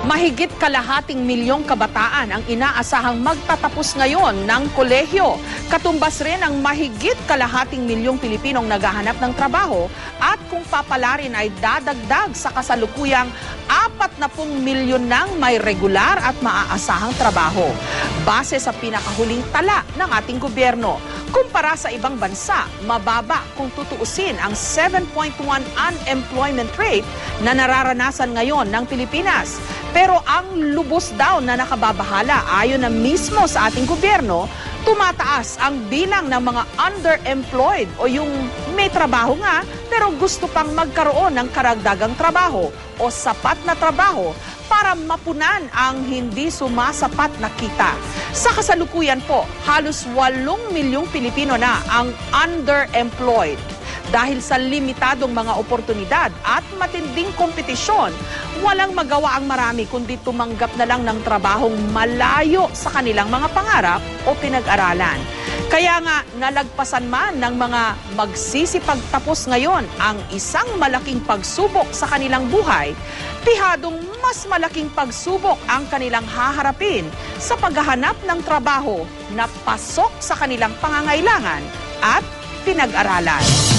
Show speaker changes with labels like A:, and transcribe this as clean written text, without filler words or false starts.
A: Mahigit kalahating milyong kabataan ang inaasahang magtatapos ngayon ng kolehiyo. Katumbas rin ang mahigit kalahating milyong Pilipinong naghahanap ng trabaho at kung papalarin ay dadagdag sa kasalukuyang 40 milyon ng may regular at maaasahang trabaho. Base sa pinakahuling tala ng ating gobyerno, kumpara sa ibang bansa, mababa kung tutuusin ang 7.1 unemployment rate na nararanasan ngayon ng Pilipinas. Pero ang lubos daw na nakababahala ayon na mismo sa ating gobyerno, tumataas ang bilang ng mga underemployed o yung may trabaho nga pero gusto pang magkaroon ng karagdagang trabaho o sapat na trabaho para mapunan ang hindi sumasapat na kita. Sa kasalukuyan po, halos 8 milyong Pilipino na ang underemployed. Dahil sa limitadong mga oportunidad at matinding kompetisyon, walang magawa ang marami kundi tumanggap na lang ng trabahong malayo sa kanilang mga pangarap o pinag-aralan. Kaya nga nalagpasan man ng mga magsisipagtapos ngayon ang isang malaking pagsubok sa kanilang buhay, tihadong mas malaking pagsubok ang kanilang haharapin sa paghahanap ng trabaho na pasok sa kanilang pangangailangan at pinag-aralan.